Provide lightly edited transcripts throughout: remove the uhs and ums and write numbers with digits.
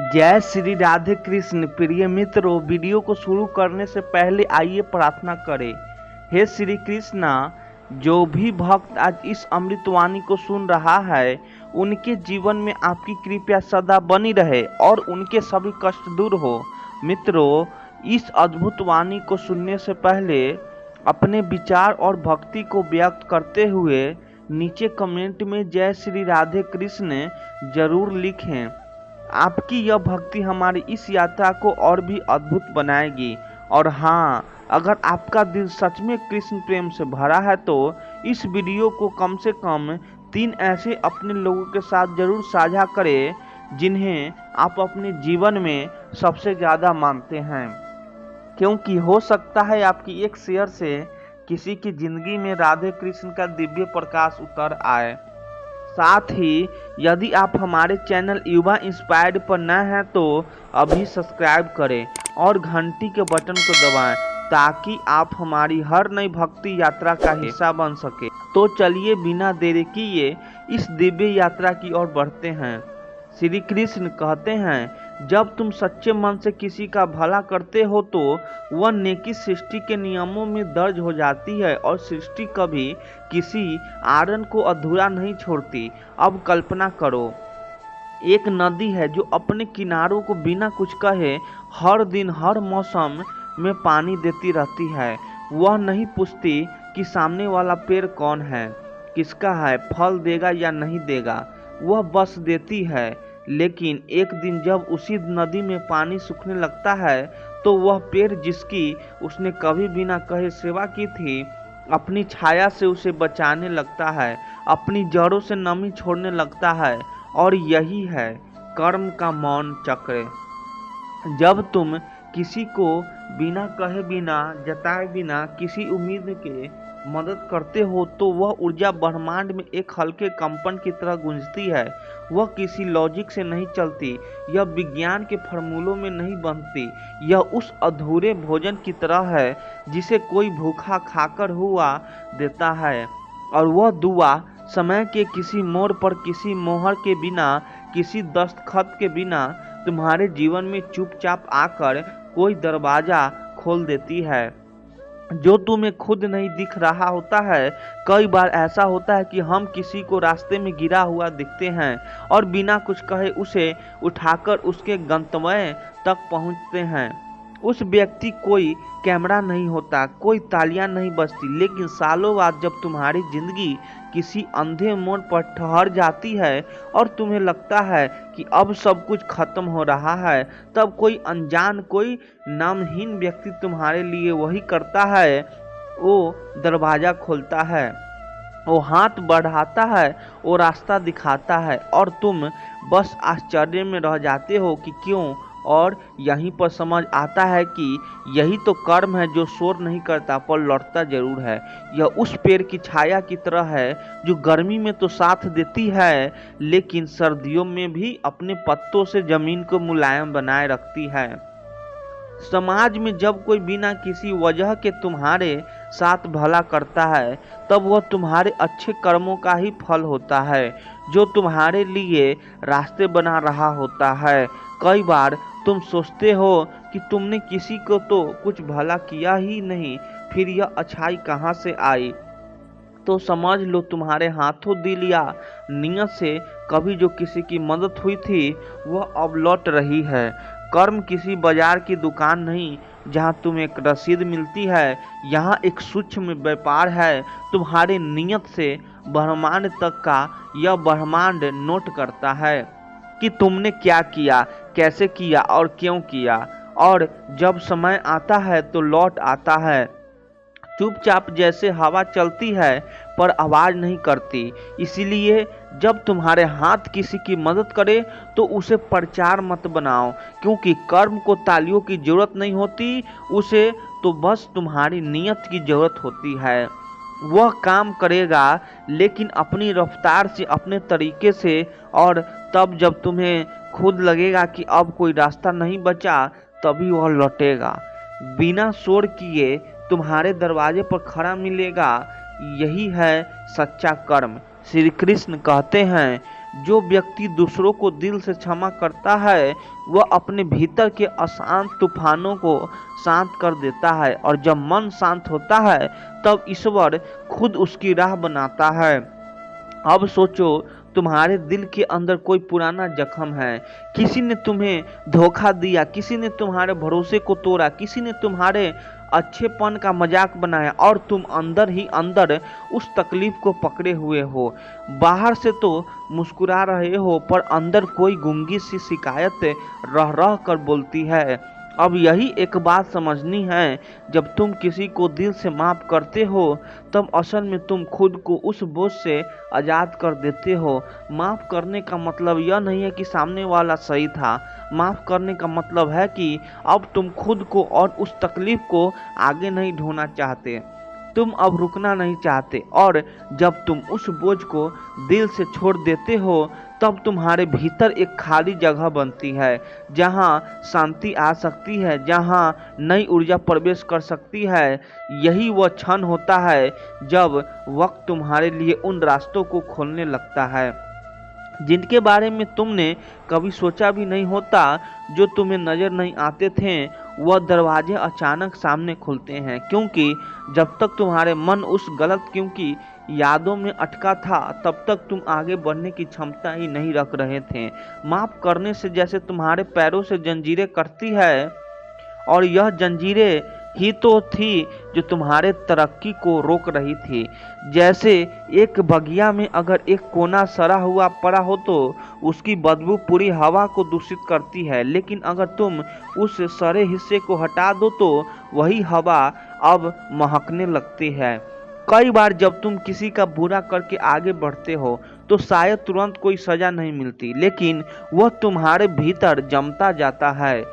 जय श्री राधे कृष्ण। प्रिय मित्रों, वीडियो को शुरू करने से पहले आइए प्रार्थना करें। हे श्री कृष्णा, जो भी भक्त आज इस अमृतवाणी को सुन रहा है उनके जीवन में आपकी कृपा सदा बनी रहे और उनके सभी कष्ट दूर हो। मित्रों, इस अद्भुत वाणी को सुनने से पहले अपने विचार और भक्ति को व्यक्त करते हुए नीचे कमेंट में जय श्री राधे कृष्ण जरूर लिखें। आपकी यह भक्ति हमारी इस यात्रा को और भी अद्भुत बनाएगी। और हाँ, अगर आपका दिल सच में कृष्ण प्रेम से भरा है तो इस वीडियो को कम से कम 3 ऐसे अपने लोगों के साथ जरूर साझा करें जिन्हें आप अपने जीवन में सबसे ज़्यादा मानते हैं, क्योंकि हो सकता है आपकी एक शेयर से किसी की जिंदगी में राधे कृष्ण का दिव्य प्रकाश उतर आए। साथ ही यदि आप हमारे चैनल युवा इंस्पायर्ड पर नए हैं तो अभी सब्सक्राइब करें और घंटी के बटन को दबाएं ताकि आप हमारी हर नई भक्ति यात्रा का हिस्सा बन सके। तो चलिए बिना देरी किए इस दिव्य यात्रा की ओर बढ़ते हैं। श्री कृष्ण कहते हैं, जब तुम सच्चे मन से किसी का भला करते हो तो वह नेकी सृष्टि के नियमों में दर्ज हो जाती है और सृष्टि कभी किसी आयरन को अधूरा नहीं छोड़ती। अब कल्पना करो, एक नदी है जो अपने किनारों को बिना कुछ कहे हर दिन हर मौसम में पानी देती रहती है। वह नहीं पूछती कि सामने वाला पेड़ कौन है, किसका है, फल देगा या नहीं देगा, वह बस देती है। लेकिन एक दिन जब उसी नदी में पानी सूखने लगता है तो वह पेड़ जिसकी उसने कभी बिना कहे सेवा की थी अपनी छाया से उसे बचाने लगता है, अपनी जड़ों से नमी छोड़ने लगता है। और यही है कर्म का मौन चक्र। जब तुम किसी को बिना कहे, बिना जताए, बिना किसी उम्मीद के मदद करते हो तो वह ऊर्जा ब्रह्मांड में एक हल्के कंपन की तरह गूंजती है। वह किसी लॉजिक से नहीं चलती, यह विज्ञान के फॉर्मूलों में नहीं बनती। यह उस अधूरे भोजन की तरह है जिसे कोई भूखा खाकर हुआ देता है, और वह दुआ समय के किसी मोड़ पर, किसी मोहर के बिना, किसी दस्तखत के बिना तुम्हारे जीवन में चुपचाप आकर कोई दरवाजा खोल देती है जो तुम्हें खुद नहीं दिख रहा होता है। कई बार ऐसा होता है कि हम किसी को रास्ते में गिरा हुआ दिखते हैं और बिना कुछ कहे उसे उठाकर उसके गंतव्य तक पहुंचते हैं। उस व्यक्ति कोई कैमरा नहीं होता, कोई तालियां नहीं बजती, लेकिन सालों बाद जब तुम्हारी जिंदगी किसी अंधे मोड़ पर ठहर जाती है और तुम्हें लगता है कि अब सब कुछ खत्म हो रहा है, तब कोई अनजान, कोई नामहीन व्यक्ति तुम्हारे लिए वही करता है। वो दरवाजा खोलता है, वो हाथ बढ़ाता है, वो रास्ता दिखाता है और तुम बस आश्चर्य में रह जाते हो कि क्यों। और यहीं पर समझ आता है कि यही तो कर्म है जो शोर नहीं करता पर लौटता जरूर है। यह उस पेड़ की छाया की तरह है जो गर्मी में तो साथ देती है लेकिन सर्दियों में भी अपने पत्तों से जमीन को मुलायम बनाए रखती है। समाज में जब कोई बिना किसी वजह के तुम्हारे साथ भला करता है तब वह तुम्हारे अच्छे कर्मों का ही फल होता है जो तुम्हारे लिए रास्ते बना रहा होता है। कई बार तुम सोचते हो कि तुमने किसी को तो कुछ भला किया ही नहीं, फिर यह अच्छाई कहाँ से आई। तो समझ लो तुम्हारे हाथों दिल या नियत से कभी जो किसी की मदद हुई थी वह अब लौट रही है। कर्म किसी बाजार की दुकान नहीं जहां तुम्हें एक रसीद मिलती है, यहाँ एक सूक्ष्म व्यापार है। तुम्हारे नियत से ब्रह्मांड तक का यह ब्रह्मांड नोट करता है कि तुमने क्या किया, कैसे किया और क्यों किया। और जब समय आता है तो लौट आता है, चुपचाप जैसे हवा चलती है पर आवाज नहीं करती। इसीलिए जब तुम्हारे हाथ किसी की मदद करे तो उसे प्रचार मत बनाओ, क्योंकि कर्म को तालियों की जरूरत नहीं होती, उसे तो बस तुम्हारी नियत की जरूरत होती है। वह काम करेगा लेकिन अपनी रफ्तार से, अपने तरीके से, और तब जब तुम्हें खुद लगेगा कि अब कोई रास्ता नहीं बचा तभी वह लौटेगा, बिना शोर किए तुम्हारे दरवाजे पर खड़ा मिलेगा। यही है सच्चा कर्म। श्री कृष्ण कहते हैं, जो व्यक्ति दूसरों को दिल से क्षमा करता है वह अपने भीतर के अशांत तूफानों को शांत कर देता है, और जब मन शांत होता है तब ईश्वर खुद उसकी राह बनाता है। अब सोचो, तुम्हारे दिल के अंदर कोई पुराना जख्म है, किसी ने तुम्हें धोखा दिया, किसी ने तुम्हारे भरोसे को तोड़ा, किसी ने तुम्हारे अच्छेपन का मजाक बनाया, और तुम अंदर ही अंदर उस तकलीफ को पकड़े हुए हो। बाहर से तो मुस्कुरा रहे हो पर अंदर कोई गूंगी सी शिकायत रह रह कर बोलती है। अब यही एक बात समझनी है, जब तुम किसी को दिल से माफ करते हो तब असल में तुम खुद को उस बोझ से आज़ाद कर देते हो। माफ करने का मतलब यह नहीं है कि सामने वाला सही था। माफ करने का मतलब है कि अब तुम खुद को और उस तकलीफ को आगे नहीं ढोना चाहते, तुम अब रुकना नहीं चाहते। और जब तुम उस बोझ को दिल से छोड़ देते हो तब तुम्हारे भीतर एक खाली जगह बनती है, जहां शांति आ सकती है, जहां नई ऊर्जा प्रवेश कर सकती है। यही वह क्षण होता है जब वक्त तुम्हारे लिए उन रास्तों को खोलने लगता है जिनके बारे में तुमने कभी सोचा भी नहीं होता। जो तुम्हें नजर नहीं आते थे वह दरवाजे अचानक सामने खुलते हैं, क्योंकि जब तक तुम्हारे मन उस गलत क्योंकि यादों में अटका था तब तक तुम आगे बढ़ने की क्षमता ही नहीं रख रहे थे। माफ करने से जैसे तुम्हारे पैरों से जंजीरें कटती है, और यह जंजीरें ही तो थी जो तुम्हारे तरक्की को रोक रही थी। जैसे एक बगिया में अगर एक कोना सड़ा हुआ पड़ा हो तो उसकी बदबू पूरी हवा को दूषित करती है, लेकिन अगर तुम उस सड़े हिस्से को हटा दो तो वही हवा अब महकने लगती है। कई बार जब तुम किसी का बुरा करके आगे बढ़ते हो तो शायद तुरंत कोई सजा नहीं मिलती, लेकिन वह तुम्हारे भीतर जमता जाता है।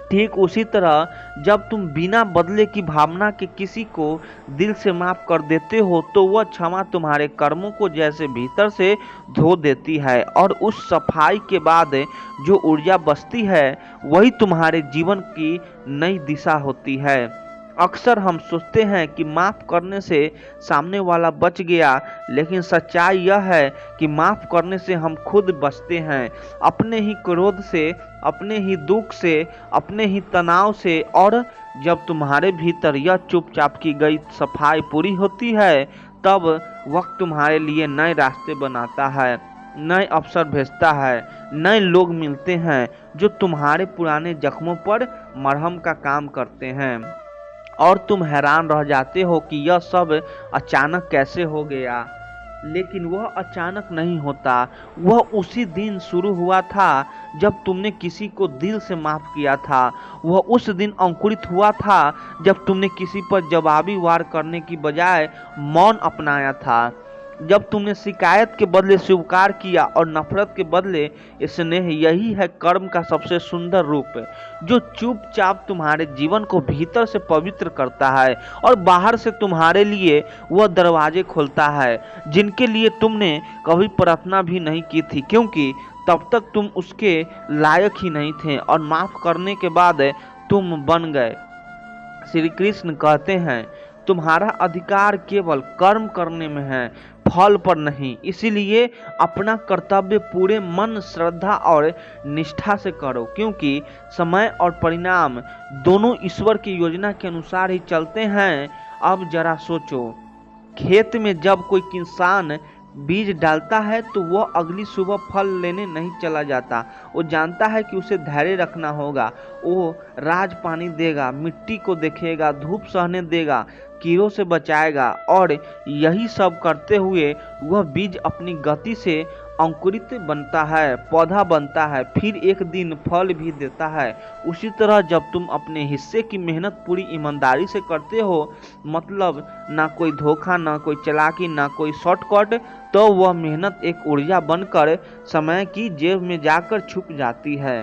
ठीक उसी तरह जब तुम बिना बदले की भावना के किसी को दिल से माफ कर देते हो तो वह क्षमा तुम्हारे कर्मों को जैसे भीतर से धो देती है, और उस सफाई के बाद जो ऊर्जा बचती है वही तुम्हारे जीवन की नई दिशा होती है। अक्सर हम सोचते हैं कि माफ करने से सामने वाला बच गया, लेकिन सच्चाई यह है कि माफ करने से हम खुद बचते हैं, अपने ही क्रोध से, अपने ही दुख से, अपने ही तनाव से। और जब तुम्हारे भीतर यह चुपचाप की गई सफाई पूरी होती है तब वक्त तुम्हारे लिए नए रास्ते बनाता है, नए अवसर भेजता है, नए लोग मिलते हैं जो तुम्हारे पुराने जख्मों पर मरहम का काम करते हैं, और तुम हैरान रह जाते हो कि यह सब अचानक कैसे हो गया। लेकिन वह अचानक नहीं होता, वह उसी दिन शुरू हुआ था जब तुमने किसी को दिल से माफ किया था। वह उस दिन अंकुरित हुआ था जब तुमने किसी पर जवाबी वार करने की बजाय मौन अपनाया था, जब तुमने शिकायत के बदले स्वीकार किया और नफरत के बदले स्नेह। यही है कर्म का सबसे सुंदर रूप, जो चुपचाप तुम्हारे जीवन को भीतर से पवित्र करता है और बाहर से तुम्हारे लिए वह दरवाजे खोलता है जिनके लिए तुमने कभी प्रार्थना भी नहीं की थी, क्योंकि तब तक तुम उसके लायक ही नहीं थे, और माफ करने के बाद तुम बन गए। श्री कृष्ण कहते हैं, तुम्हारा अधिकार केवल कर्म करने में है, फल पर नहीं। इसीलिए अपना कर्तव्य पूरे मन, श्रद्धा और निष्ठा से करो, क्योंकि समय और परिणाम दोनों ईश्वर की योजना के अनुसार ही चलते हैं। अब जरा सोचो, खेत में जब कोई किसान बीज डालता है तो वह अगली सुबह फल लेने नहीं चला जाता। वो जानता है कि उसे धैर्य रखना होगा, वो राज पानी देगा, मिट्टी को देखेगा, धूप सहने देगा, कीड़ों से बचाएगा, और यही सब करते हुए वह बीज अपनी गति से अंकुरित बनता है, पौधा बनता है, फिर एक दिन फल भी देता है। उसी तरह जब तुम अपने हिस्से की मेहनत पूरी ईमानदारी से करते हो, मतलब ना कोई धोखा, ना कोई चालाकी, ना कोई शॉर्टकट, तो वह मेहनत एक ऊर्जा बनकर समय की जेब में जाकर छुप जाती है।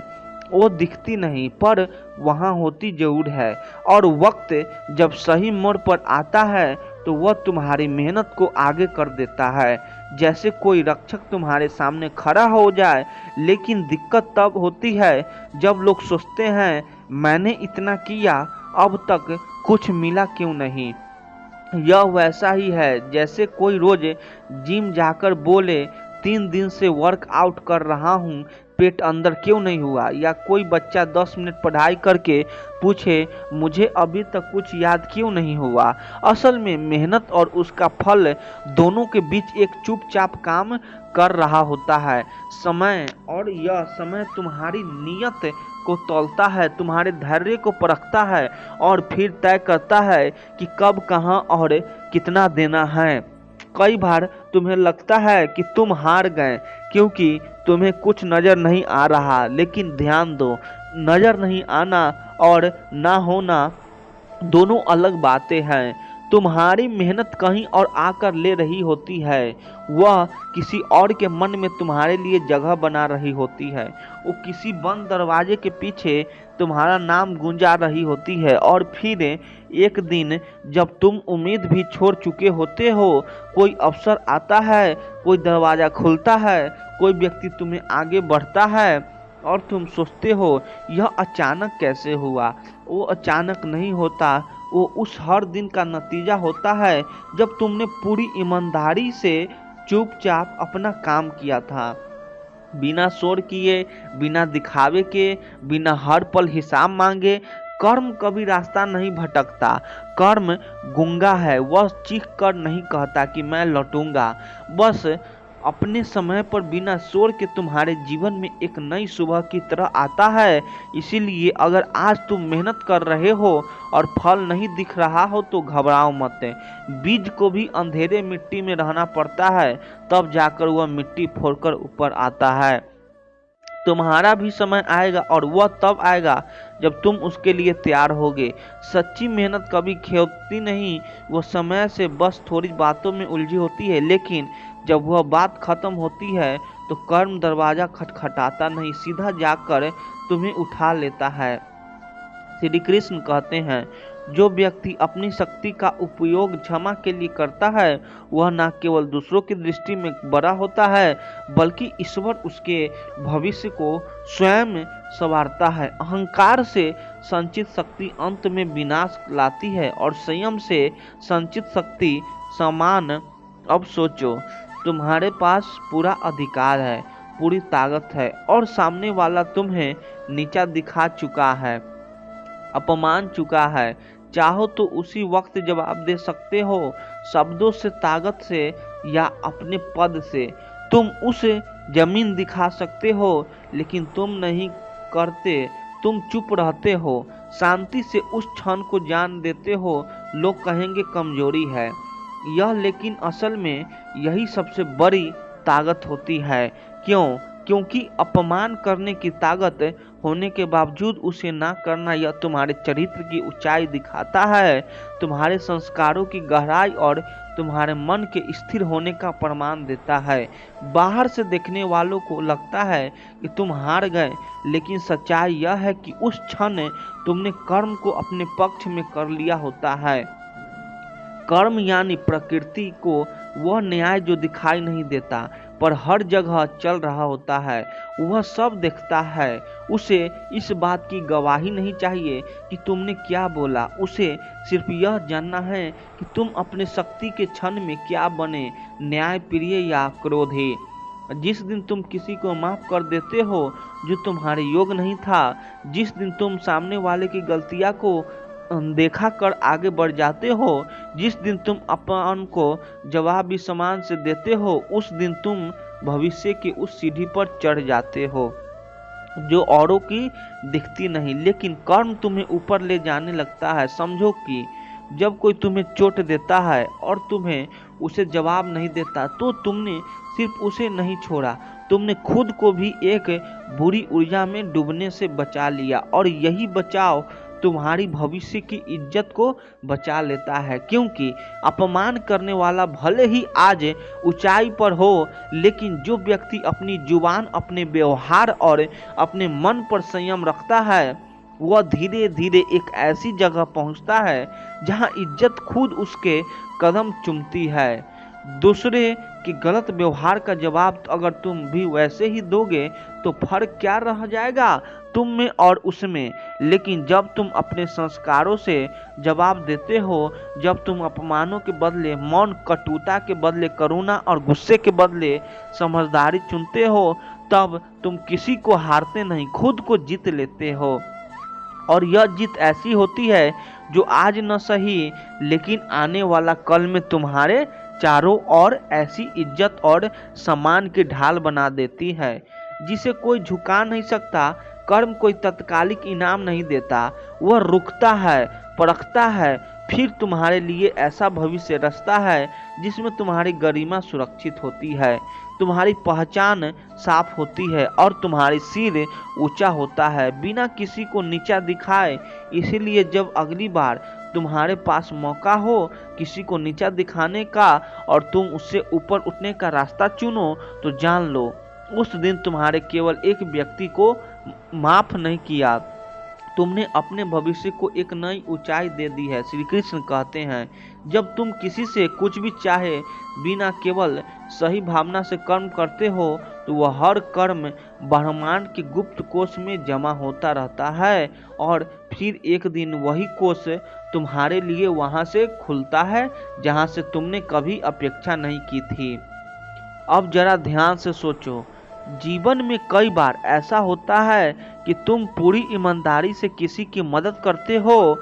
वो दिखती नहीं पर वहाँ होती जरूर है, और वक्त जब सही मोड़ पर आता है तो वह तुम्हारी मेहनत को आगे कर देता है। जैसे कोई रक्षक तुम्हारे सामने खड़ा हो जाए, लेकिन दिक्कत तब होती है जब लोग सोचते हैं मैंने इतना किया, अब तक कुछ मिला क्यों नहीं। यह वैसा ही है जैसे कोई रोज जिम जाकर बोले 3 दिन से वर्कआउट कर रहा हूँ, पेट अंदर क्यों नहीं हुआ। या कोई बच्चा 10 मिनट पढ़ाई करके पूछे मुझे अभी तक कुछ याद क्यों नहीं हुआ। असल में मेहनत और उसका फल दोनों के बीच एक चुपचाप काम कर रहा होता है समय। और यह समय तुम्हारी नीयत को तौलता है, तुम्हारे धैर्य को परखता है और फिर तय करता है कि कब, कहाँ और कितना देना है। कई बार तुम्हें लगता है कि तुम हार गए क्योंकि तुम्हें कुछ नजर नहीं आ रहा, लेकिन ध्यान दो, नजर नहीं आना और ना होना दोनों अलग बातें हैं। तुम्हारी मेहनत कहीं और आकर ले रही होती है, वह किसी और के मन में तुम्हारे लिए जगह बना रही होती है। वो किसी बंद दरवाजे के पीछे तुम्हारा नाम गुंजा रही होती है और फिर एक दिन जब तुम उम्मीद भी छोड़ चुके होते हो, कोई अवसर आता है, कोई दरवाजा खुलता है, कोई व्यक्ति तुम्हें आगे बढ़ता है और तुम सोचते हो यह अचानक कैसे हुआ। वो अचानक नहीं होता, वो उस हर दिन का नतीजा होता है जब तुमने पूरी ईमानदारी से चुपचाप अपना काम किया था, बिना शोर किए, बिना दिखावे के, बिना हर पल हिसाब मांगे। कर्म कभी रास्ता नहीं भटकता, कर्म गूंगा है, वह चीख कर नहीं कहता कि मैं लौटूंगा, बस अपने समय पर बिना शोर के तुम्हारे जीवन में एक नई सुबह की तरह आता है। इसीलिए अगर आज तुम मेहनत कर रहे हो और फल नहीं दिख रहा हो तो घबराओ मत। बीज को भी अंधेरे मिट्टी में रहना पड़ता है, तब जाकर वह मिट्टी फोड़कर ऊपर आता है। तुम्हारा भी समय आएगा और वह तब आएगा जब तुम उसके लिए तैयार होगे। सच्ची मेहनत कभी खेलती नहीं, वो समय से बस थोड़ी बातों में उलझी होती है, लेकिन जब वह बात खत्म होती है तो कर्म दरवाजा खटखटाता नहीं, सीधा जाकर तुम्हें उठा लेता है। श्री कृष्ण कहते हैं, जो व्यक्ति अपनी शक्ति का उपयोग क्षमा के लिए करता है वह न केवल दूसरों की दृष्टि में बड़ा होता है बल्कि ईश्वर उसके भविष्य को स्वयं संवारता है। अहंकार से संचित शक्ति अंत में विनाश लाती है और संयम से संचित शक्ति समान। अब सोचो, तुम्हारे पास पूरा अधिकार है, पूरी ताकत है और सामने वाला तुम्हें नीचा दिखा चुका है, अपमान चुका है। चाहो तो उसी वक्त जवाब दे सकते हो, शब्दों से, ताकत से या अपने पद से। तुम उस जमीन दिखा सकते हो, लेकिन तुम नहीं करते, तुम चुप रहते हो, शांति से उस क्षण को जान देते हो। लोग कहेंगे कमजोरी है यह, लेकिन असल में यही सबसे बड़ी ताकत होती है। क्यों? क्योंकि अपमान करने की ताकत होने के बावजूद उसे ना करना यह तुम्हारे चरित्र की ऊंचाई दिखाता है, तुम्हारे संस्कारों की गहराई और तुम्हारे मन के स्थिर होने का प्रमाण देता है। बाहर से देखने वालों को लगता है कि तुम हार गए, लेकिन सच्चाई यह है कि उस क्षण तुमने कर्म को अपने पक्ष में कर लिया होता है। कर्म यानी प्रकृति को वह न्याय जो दिखाई नहीं देता पर हर जगह चल रहा होता है। वह सब देखता है, उसे इस बात की गवाही नहीं चाहिए कि तुमने क्या बोला, उसे सिर्फ यह जानना है कि तुम अपने शक्ति के क्षण में क्या बने, न्यायप्रिय या क्रोधी। जिस दिन तुम किसी को माफ कर देते हो जो तुम्हारे योग नहीं था, जिस दिन तुम सामने वाले की गलतियां को देखा कर आगे बढ़ जाते हो, जिस दिन तुम अपन को जवाब भी समान से देते हो, उस दिन तुम भविष्य की उस सीढ़ी पर चढ़ जाते हो जो औरों की दिखती नहीं, लेकिन कर्म तुम्हें ऊपर ले जाने लगता है। समझो कि जब कोई तुम्हें चोट देता है और तुम्हें उसे जवाब नहीं देता तो तुमने सिर्फ उसे नहीं छोड़ा, तुमने खुद को भी एक बुरी ऊर्जा में डूबने से बचा लिया। और यही बचाव तुम्हारी भविष्य की इज्जत को बचा लेता है, क्योंकि अपमान करने वाला भले ही आज ऊंचाई पर हो, लेकिन जो व्यक्ति अपनी जुबान, अपने व्यवहार और अपने मन पर संयम रखता है वह धीरे धीरे एक ऐसी जगह पहुंचता है जहां इज्जत खुद उसके कदम चूमती है। दूसरे के गलत व्यवहार का जवाब अगर तुम भी वैसे ही दोगे तो फर्क क्या रह जाएगा तुम में और उसमें। लेकिन जब तुम अपने संस्कारों से जवाब देते हो, जब तुम अपमानों के बदले मौन, कटुता के बदले करुणा और गुस्से के बदले समझदारी चुनते हो, तब तुम किसी को हारते नहीं, खुद को जीत लेते हो। और यह जीत ऐसी होती है जो आज न सही लेकिन आने वाला कल में तुम्हारे चारों ओर ऐसी इज्जत और सम्मान की ढाल बना देती है जिसे कोई झुका नहीं सकता। कर्म कोई तत्कालिक इनाम नहीं देता, वह रुकता है, परखता है, फिर तुम्हारे लिए ऐसा भविष्य रचता है जिसमें तुम्हारी गरिमा सुरक्षित होती है, तुम्हारी पहचान साफ होती है और तुम्हारी सिर ऊंचा होता है बिना किसी को नीचा दिखाए। इसीलिए जब अगली बार तुम्हारे पास मौका हो किसी को नीचा दिखाने का और तुम उससे ऊपर उठने का रास्ता चुनो, तो जान लो उस दिन तुम्हारे केवल एक व्यक्ति को माफ नहीं किया, तुमने अपने भविष्य को एक नई ऊंचाई दे दी है। श्री कृष्ण कहते हैं, जब तुम किसी से कुछ भी चाहे बिना केवल सही भावना से कर्म करते हो तो वह हर कर्म ब्रह्मांड के गुप्त कोश में जमा होता रहता है और फिर एक दिन वही कोश तुम्हारे लिए वहां से खुलता है जहां से तुमने कभी अपेक्षा नहीं की थी। अब जरा ध्यान से सोचो, जीवन में कई बार ऐसा होता है कि तुम पूरी ईमानदारी से किसी की मदद करते हो,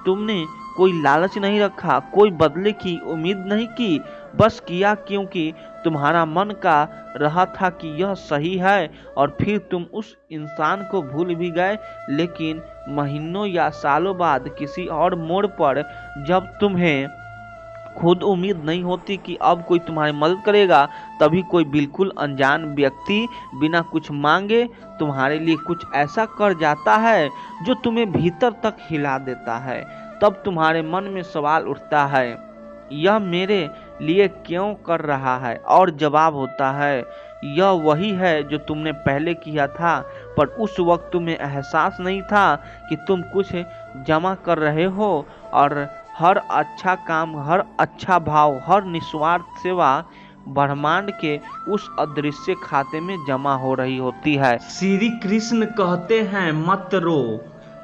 तुमने कोई लालच नहीं रखा, कोई बदले की उम्मीद नहीं की, बस किया क्योंकि तुम्हारा मन का रहा था कि यह सही है और फिर तुम उस इंसान को भूल भी गए। लेकिन महीनों या सालों बाद किसी और मोड़ पर जब तुम्हें खुद उम्मीद नहीं होती कि अब कोई तुम्हारी मदद करेगा, तभी कोई बिल्कुल अनजान व्यक्ति बिना कुछ मांगे तुम्हारे लिए कुछ ऐसा कर जाता है जो तुम्हें भीतर तक हिला देता है। तब तुम्हारे मन में सवाल उठता है, यह मेरे लिए क्यों कर रहा है? और जवाब होता है, यह वही है जो तुमने पहले किया था, पर उस वक्त तुम्हें एहसास नहीं था कि तुम कुछ जमा कर रहे हो और हर अच्छा काम, हर अच्छा भाव, हर निस्वार्थ सेवा ब्रह्मांड के उस अदृश्य खाते में जमा हो रही होती है। श्री कृष्ण कहते हैं, मत रो,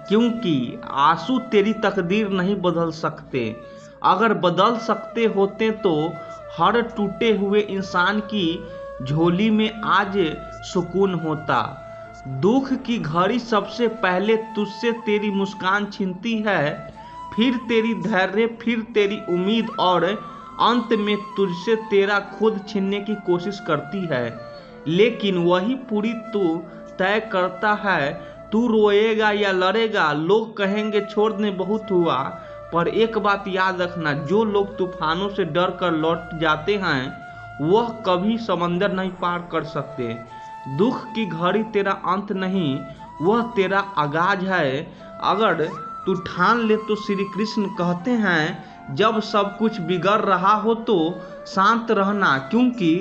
क्योंकि आंसू तेरी तकदीर नहीं बदल सकते। अगर बदल सकते होते तो हर टूटे हुए इंसान की झोली में आज सुकून होता। दुख की घड़ी सबसे पहले तुझसे तेरी मुस्कान छीनती है, फिर तेरी धैर्य, फिर तेरी उम्मीद और अंत में तुझसे तेरा खुद छीनने की कोशिश करती है। लेकिन वही पूरी तू तय करता है, तू रोएगा या लड़ेगा। लोग कहेंगे छोड़ दे, बहुत हुआ, पर एक बात याद रखना, जो लोग तूफानों से डर कर लौट जाते हैं वह कभी समंदर नहीं पार कर सकते। दुख की घड़ी तेरा अंत नहीं, वह तेरा आगाज है, अगर तू ठान ले तो। श्री कृष्ण कहते हैं, जब सब कुछ बिगड़ रहा हो तो शांत रहना, क्योंकि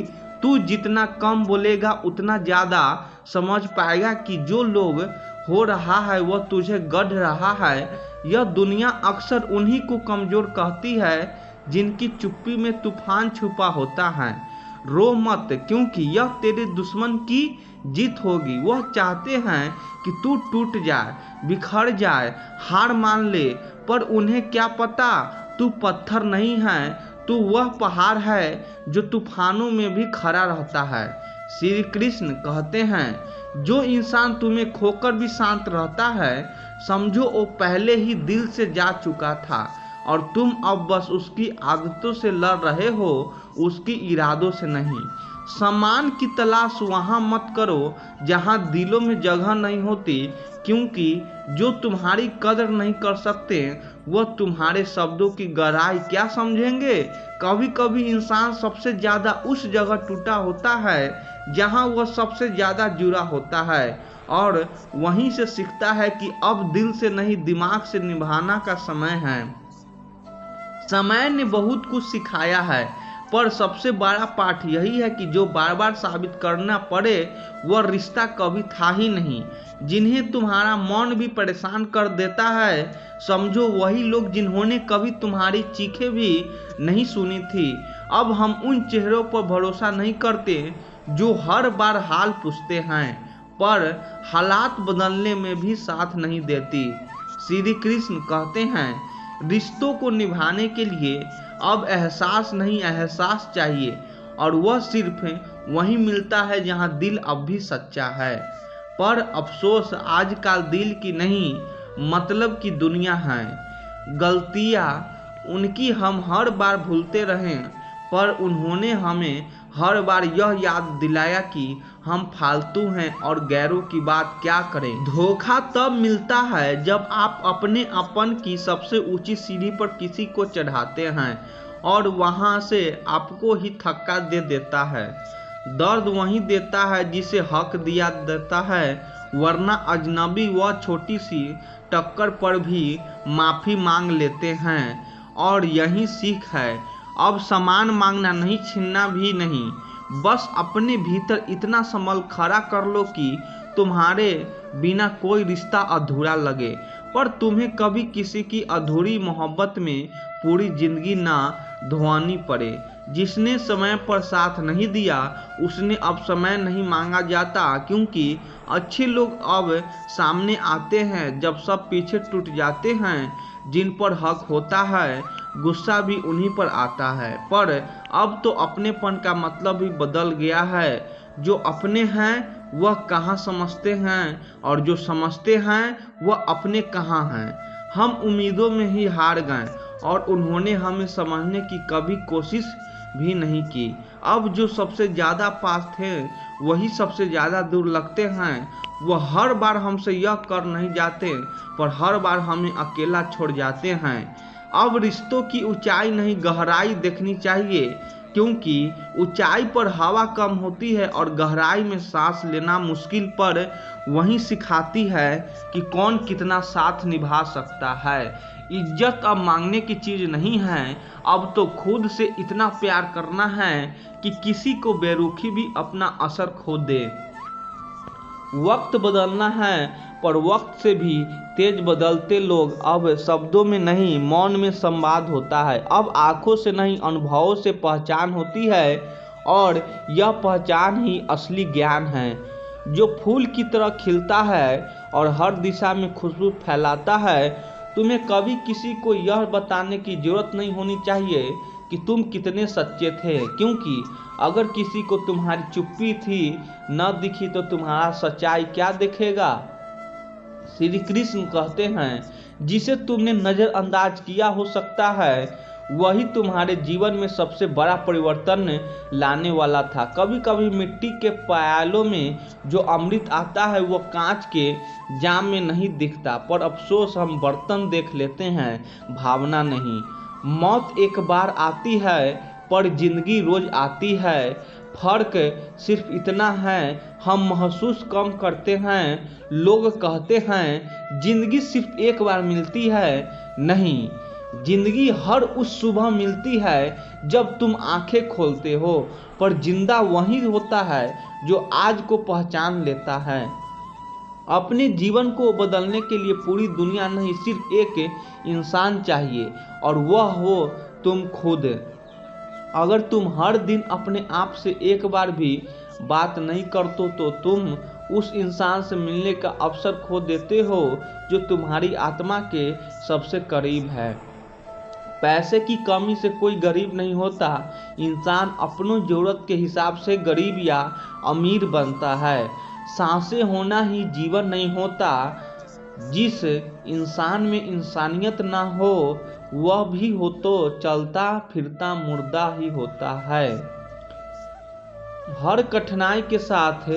तू जितना कम बोलेगा उतना ज़्यादा समझ पाएगा कि जो लोग हो रहा है वह तुझे गढ़ रहा है। यह दुनिया अक्सर उन्हीं को कमज़ोर कहती है जिनकी चुप्पी में तूफान छुपा होता है। रो मत, क्योंकि यह तेरे दुश्मन की जीत होगी। वह चाहते हैं कि तू टूट जाए, बिखर जाए, हार मान ले, पर उन्हें क्या पता तू पत्थर नहीं है, तू वह पहाड़ है जो तूफानों में भी खड़ा रहता है। श्री कृष्ण कहते हैं, जो इंसान तुम्हें खोकर भी शांत रहता है, समझो वो पहले ही दिल से जा चुका था और तुम अब बस उसकी आदतों से लड़ रहे हो, उसकी इरादों से नहीं। सम्मान की तलाश वहाँ मत करो जहाँ दिलों में जगह नहीं होती, क्योंकि जो तुम्हारी कदर नहीं कर सकते वह तुम्हारे शब्दों की गहराई क्या समझेंगे। कभी कभी इंसान सबसे ज़्यादा उस जगह टूटा होता है जहाँ वह सबसे ज़्यादा जुड़ा होता है और वहीं से सीखता है कि अब दिल से नहीं दिमाग से निभाना का समय है। समय ने बहुत कुछ सिखाया है, पर सबसे बड़ा पाठ यही है कि जो बार बार साबित करना पड़े वह रिश्ता कभी था ही नहीं। जिन्हें तुम्हारा मौन भी परेशान कर देता है, समझो वही लोग जिन्होंने कभी तुम्हारी चीखें भी नहीं सुनी थी। अब हम उन चेहरों पर भरोसा नहीं करते जो हर बार हाल पूछते हैं पर हालात बदलने में भी साथ नहीं देती। श्री कृष्ण कहते हैं, रिश्तों को निभाने के लिए अब एहसास नहीं एहसास चाहिए, और वह सिर्फ वहीं मिलता है जहां दिल अब भी सच्चा है। पर अफसोस आजकल दिल की नहीं मतलब की दुनिया है। गलतियां उनकी हम हर बार भूलते रहें, पर उन्होंने हमें हर बार यह याद दिलाया कि हम फालतू हैं और गैरों की बात क्या करें। धोखा तब मिलता है जब आप अपने अपन की सबसे ऊंची सीढ़ी पर किसी को चढ़ाते हैं और वहां से आपको ही धक्का दे देता है। दर्द वही देता है जिसे हक दिया देता है, वरना अजनबी व छोटी सी टक्कर पर भी माफी मांग लेते हैं। और यही सीख है, अब सामान मांगना नहीं, छीनना भी नहीं, बस अपने भीतर इतना संभल खड़ा कर लो कि तुम्हारे बिना कोई रिश्ता अधूरा लगे। पर तुम्हें कभी किसी की अधूरी मोहब्बत में पूरी जिंदगी ना ढोनी पड़े। जिसने समय पर साथ नहीं दिया उसने अब समय नहीं मांगा जाता, क्योंकि अच्छे लोग अब सामने आते हैं जब सब पीछे टूट जाते हैं। जिन पर हक होता है गुस्सा भी उन्हीं पर आता है। पर अब तो अपनेपन का मतलब भी बदल गया है। जो अपने हैं वह कहाँ समझते हैं, और जो समझते हैं वह अपने कहाँ हैं। हम उम्मीदों में ही हार गए और उन्होंने हमें समझने की कभी कोशिश भी नहीं की। अब जो सबसे ज़्यादा पास थे वही सबसे ज़्यादा दूर लगते हैं। वह हर बार हमसे यह कर नहीं जाते, पर हर बार हमें अकेला छोड़ जाते हैं। अब रिश्तों की ऊंचाई नहीं गहराई देखनी चाहिए, क्योंकि ऊंचाई पर हवा कम होती है और गहराई में सांस लेना मुश्किल, पर वही सिखाती है कि कौन कितना साथ निभा सकता है। इज्जत अब मांगने की चीज़ नहीं है, अब तो खुद से इतना प्यार करना है कि किसी को बेरुखी भी अपना असर खो दे। वक्त बदलना है, पर वक्त से भी तेज बदलते लोग। अब शब्दों में नहीं मौन में संवाद होता है। अब आंखों से नहीं अनुभवों से पहचान होती है, और यह पहचान ही असली ज्ञान है, जो फूल की तरह खिलता है और हर दिशा में खुशबू फैलाता है। तुम्हें कभी किसी को यह बताने की जरूरत नहीं होनी चाहिए कि तुम कितने सच्चे थे, क्योंकि अगर किसी को तुम्हारी चुप्पी थी न दिखी तो तुम्हारा सच्चाई क्या दिखेगा। श्री कृष्ण कहते हैं, जिसे तुमने नजरअंदाज किया हो सकता है वही तुम्हारे जीवन में सबसे बड़ा परिवर्तन लाने वाला था। कभी कभी मिट्टी के प्यालों में जो अमृत आता है वह कांच के जाम में नहीं दिखता, पर अफसोस हम बर्तन देख लेते हैं, भावना नहीं। मौत एक बार आती है पर जिंदगी रोज आती है। फर्क सिर्फ इतना है हम महसूस कम करते हैं। लोग कहते हैं जिंदगी सिर्फ एक बार मिलती है, नहीं, जिंदगी हर उस सुबह मिलती है जब तुम आंखें खोलते हो, पर जिंदा वही होता है जो आज को पहचान लेता है। अपने जीवन को बदलने के लिए पूरी दुनिया नहीं, सिर्फ एक इंसान चाहिए, और वह हो तुम खुद। अगर तुम हर दिन अपने आप से एक बार भी बात नहीं करते तो तुम उस इंसान से मिलने का अवसर खो देते हो जो तुम्हारी आत्मा के सबसे करीब है। पैसे की कमी से कोई गरीब नहीं होता। इंसान अपनों जरूरत के हिसाब से गरीब या अमीर बनता है। सांसें होना ही जीवन नहीं होता। जिस इंसान में इंसानियत ना हो वह भी हो तो चलता फिरता मुर्दा ही होता है। हर कठिनाई के साथ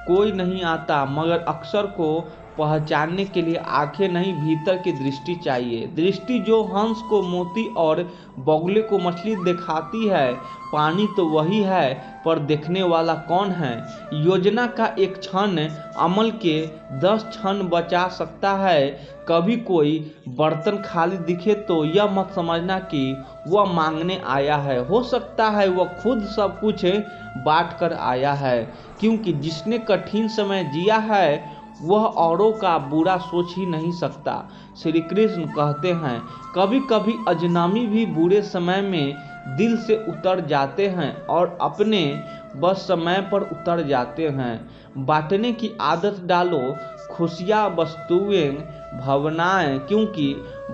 कोई नहीं आता, मगर अक्सर को पहचानने के लिए आंखें नहीं भीतर की दृष्टि चाहिए। दृष्टि जो हंस को मोती और बगुले को मछली दिखाती है। पानी तो वही है, पर देखने वाला कौन है। योजना का एक क्षण अमल के 10 क्षण बचा सकता है। कभी कोई बर्तन खाली दिखे तो यह मत समझना कि वह मांगने आया है। हो सकता है वह खुद सब कुछ बांट कर आया है, क्योंकि जिसने कठिन समय जिया है वह औरों का बुरा सोच ही नहीं सकता। श्री कृष्ण कहते हैं, कभी कभी अजनबी भी बुरे समय में दिल से उतर जाते हैं और अपने बस समय पर उतर जाते हैं। बांटने की आदत डालो, खुशियाँ, वस्तुएं, भावनाएं, क्योंकि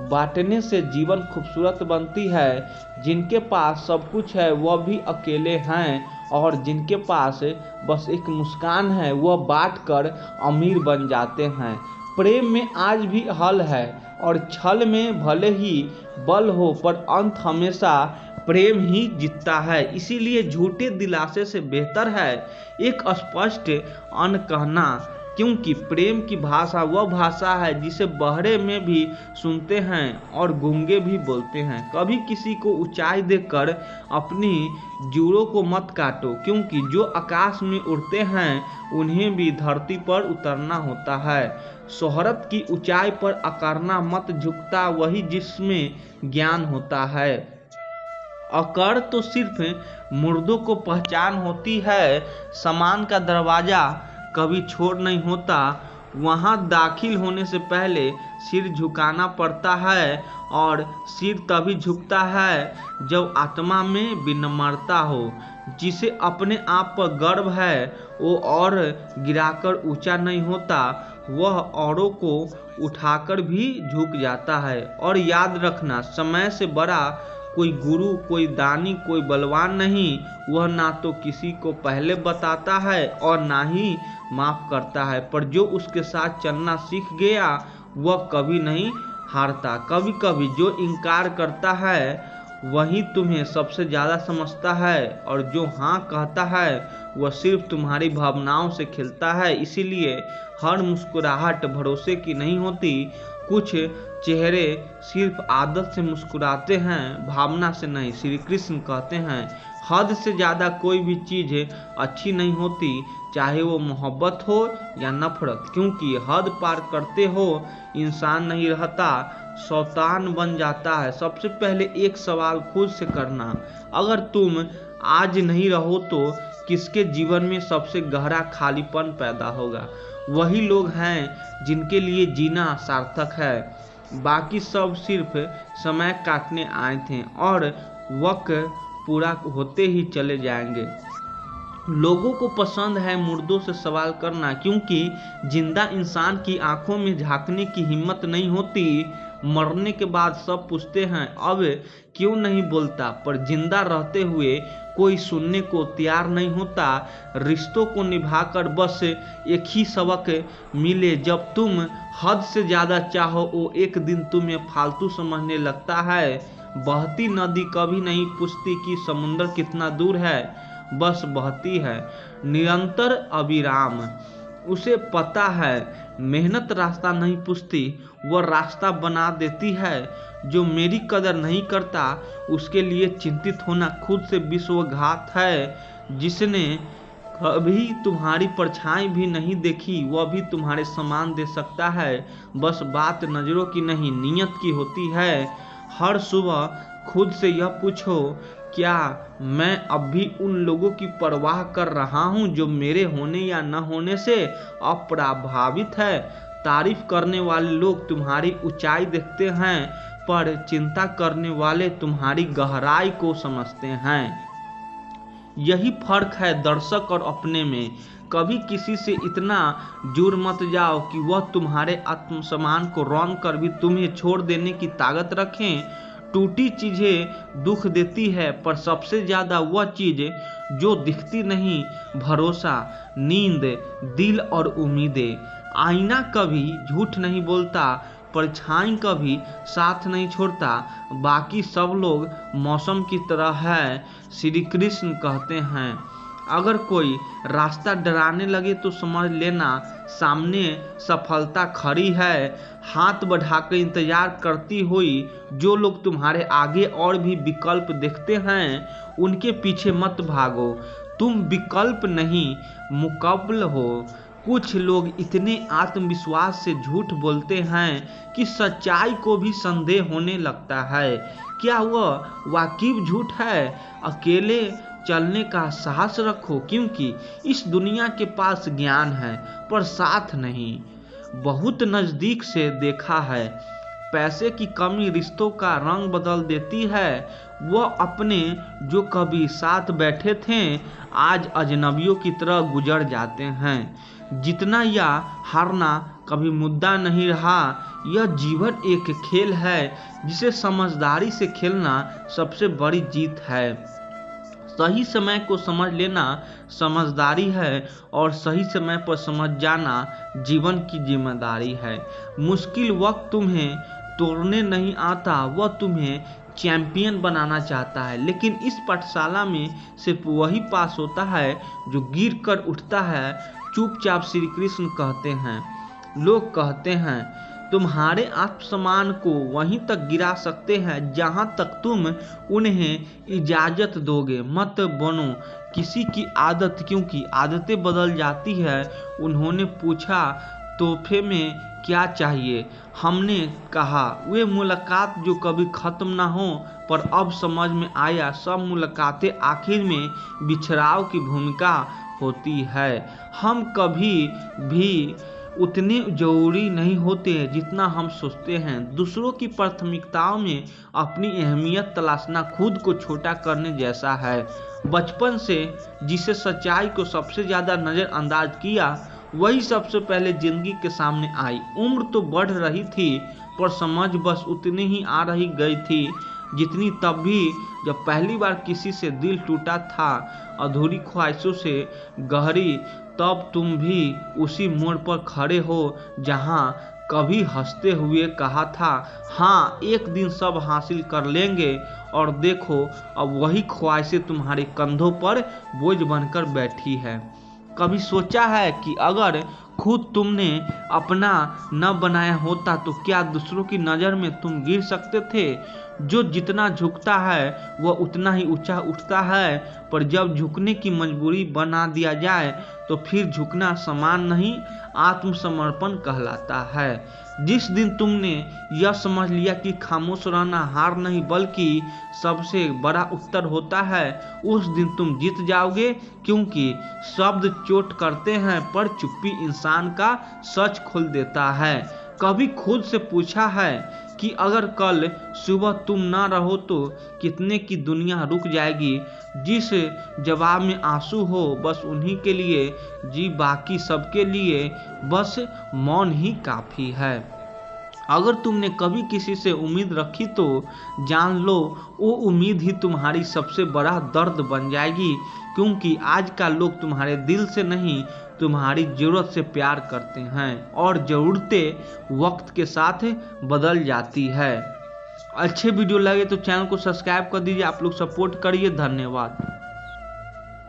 बांटने से जीवन खूबसूरत बनती है। जिनके पास सब कुछ है वह भी अकेले हैं, और जिनके पास बस एक मुस्कान है वह बांट कर अमीर बन जाते हैं। प्रेम में आज भी हल है और छल में भले ही बल हो, पर अंत हमेशा प्रेम ही जीतता है। इसीलिए झूठे दिलासे से बेहतर है एक स्पष्ट अनकहना, क्योंकि प्रेम की भाषा वह भाषा है जिसे बहरे में भी सुनते हैं और गूंगे भी बोलते हैं। कभी किसी को ऊंचाई देकर अपनी जूड़ों को मत काटो, क्योंकि जो आकाश में उड़ते हैं उन्हें भी धरती पर उतरना होता है। शोहरत की ऊंचाई पर अकड़ना मत, झुकता वही जिसमें ज्ञान होता है। अकड़ तो सिर्फ मुर्दों को पहचान होती है। सामान का दरवाजा कभी छोर नहीं होता, वहां दाखिल होने से पहले सिर झुकाना पड़ता है, और सिर तभी झुकता है जब आत्मा में विनम्रता हो। जिसे अपने आप पर गर्व है वो और गिराकर ऊंचा नहीं होता, वह औरों को उठाकर भी झुक जाता है। और याद रखना, समय से बड़ा कोई गुरु, कोई दानी, कोई बलवान नहीं। वह ना तो किसी को पहले बताता है और ना ही माफ करता है, पर जो उसके साथ चलना सीख गया वह कभी नहीं हारता। कभी कभी जो इनकार करता है वही तुम्हें सबसे ज़्यादा समझता है, और जो हाँ कहता है वह सिर्फ तुम्हारी भावनाओं से खेलता है। इसीलिए हर मुस्कुराहट भरोसे की नहीं होती। कुछ चेहरे सिर्फ आदत से मुस्कुराते हैं, भावना से नहीं। श्री कृष्ण कहते हैं, हद से ज़्यादा कोई भी चीज़ अच्छी नहीं होती, चाहे वो मोहब्बत हो या नफरत, क्योंकि हद पार करते हो इंसान नहीं रहता, शैतान बन जाता है। सबसे पहले एक सवाल खुद से करना, अगर तुम आज नहीं रहो तो किसके जीवन में सबसे गहरा खालीपन पैदा होगा? वही लोग हैं जिनके लिए जीना सार्थक है। बाकी सब सिर्फ समय काटने आए थे और वक्त पूरा होते ही चले जाएंगे। लोगों को पसंद है मुर्दों से सवाल करना, क्योंकि जिंदा इंसान की आंखों में झांकने की हिम्मत नहीं होती। मरने के बाद सब पूछते हैं अब क्यों नहीं बोलता, पर जिंदा रहते हुए कोई सुनने को तैयार नहीं होता। रिश्तों को निभाकर बस एक ही सबक मिले, जब तुम हद से ज़्यादा चाहो वो एक दिन तुम्हें फालतू समझने लगता है। बहती नदी कभी नहीं पूछती कि समुद्र कितना दूर है, बस बहती है निरंतर अविराम। उसे पता है मेहनत रास्ता नहीं पूछती, वह रास्ता बना देती है। जो मेरी कदर नहीं करता उसके लिए चिंतित होना खुद से विश्वघात है। जिसने कभी तुम्हारी परछाई भी नहीं देखी वह भी तुम्हारे समान दे सकता है। बस बात नज़रों की नहीं नीयत की होती है। हर सुबह खुद से यह पूछो, क्या मैं अब भी उन लोगों की परवाह कर रहा हूं जो मेरे होने या न होने से अप्रभावित है? तारीफ करने वाले लोग तुम्हारी ऊंचाई देखते हैं, पर चिंता करने वाले तुम्हारी गहराई को समझते हैं। यही फर्क है दर्शक और अपने में। कभी किसी से इतना जुड़ मत जाओ कि वह तुम्हारे आत्मसम्मान को रौंद कर भी तुम्हें छोड़ देने की ताकत रखें। टूटी चीजें दुख देती है, पर सबसे ज्यादा वह चीज जो दिखती नहीं, भरोसा, नींद, दिल और उम्मीदें। आईना कभी झूठ नहीं बोलता, परछाई कभी साथ नहीं छोड़ता। बाकी सब लोग मौसम की तरह है। श्री कृष्ण कहते हैं, अगर कोई रास्ता डराने लगे तो समझ लेना सामने सफलता खड़ी है। हाथ बढ़ाकर इंतजार करती हुई जो लोग तुम्हारे आगे और भी विकल्प देखते हैं उनके पीछे मत भागो। तुम विकल्प नहीं मुकाबला हो। कुछ लोग इतने आत्मविश्वास से झूठ बोलते हैं कि सच्चाई को भी संदेह होने लगता है। क्या वह वाकिफ झूठ है? अकेले चलने का साहस रखो, क्योंकि इस दुनिया के पास ज्ञान है पर साथ नहीं। बहुत नजदीक से देखा है पैसे की कमी रिश्तों का रंग बदल देती है। वह अपने जो कभी साथ बैठे थे आज अजनबियों की तरह गुजर जाते हैं। जीतना या हारना कभी मुद्दा नहीं रहा। यह जीवन एक खेल है जिसे समझदारी से खेलना सबसे बड़ी जीत है। सही समय को समझ लेना समझदारी है और सही समय पर समझ जाना जीवन की जिम्मेदारी है। मुश्किल वक्त तुम्हें तोड़ने नहीं आता, वह तुम्हें चैंपियन बनाना चाहता है। लेकिन इस पाठशाला में सिर्फ वही पास होता है जो गिर कर उठता है, चुपचाप। श्री कृष्ण कहते हैं, लोग कहते हैं तुम्हारे आत्मसम्मान को वहीं तक गिरा सकते हैं जहां तक तुम उन्हें इजाजत दोगे। मत बनो किसी की आदत, क्योंकि आदतें बदल जाती है। उन्होंने पूछा तोहफे में क्या चाहिए? हमने कहा वे मुलाकात जो कभी खत्म ना हो। पर अब समझ में आया सब मुलाकातें आखिर में बिछड़ाव की भूमिका होती है। हम कभी भी उतने जरूरी नहीं होते जितना हम सोचते हैं। दूसरों की प्राथमिकताओं में अपनी अहमियत तलाशना खुद को छोटा करने जैसा है। बचपन से जिसे सच्चाई को सबसे ज्यादा नजरअंदाज किया वही सबसे पहले जिंदगी के सामने आई। उम्र तो बढ़ रही थी पर समझ बस उतनी ही आ रही गई थी जितनी तब भी जब पहली बार किसी से दिल टूटा था, अधूरी ख्वाहिशों से गहरी। तब तुम भी उसी मोड़ पर खड़े हो जहां कभी हंसते हुए कहा था हाँ एक दिन सब हासिल कर लेंगे, और देखो अब वही ख्वाहिशें तुम्हारे कंधों पर बोझ बनकर बैठी है। कभी सोचा है कि अगर खुद तुमने अपना न बनाया होता तो क्या दूसरों की नज़र में तुम गिर सकते थे? जो जितना झुकता है वह उतना ही ऊंचा उठता है, पर जब झुकने की मजबूरी बना दिया जाए तो फिर झुकना सम्मान नहीं आत्मसमर्पण कहलाता है। जिस दिन तुमने यह समझ लिया कि खामोश रहना हार नहीं बल्कि सबसे बड़ा उत्तर होता है, उस दिन तुम जीत जाओगे। क्योंकि शब्द चोट करते हैं पर चुप्पी इंसान का सच खोल देता है। कभी खुद से पूछा है कि अगर कल सुबह तुम ना रहो तो कितने की दुनिया रुक जाएगी? जिस जवाब में आंसू हो बस उन्हीं के लिए जी, बाकी सबके लिए बस मौन ही काफी है। अगर तुमने कभी किसी से उम्मीद रखी तो जान लो वो उम्मीद ही तुम्हारी सबसे बड़ा दर्द बन जाएगी। क्योंकि आजकल लोग तुम्हारे दिल से नहीं तुम्हारी जरूरत से प्यार करते हैं, और जरूरतें वक्त के साथ बदल जाती है। अच्छे वीडियो लगे तो चैनल को सब्सक्राइब कर दीजिए। आप लोग सपोर्ट करिए। धन्यवाद।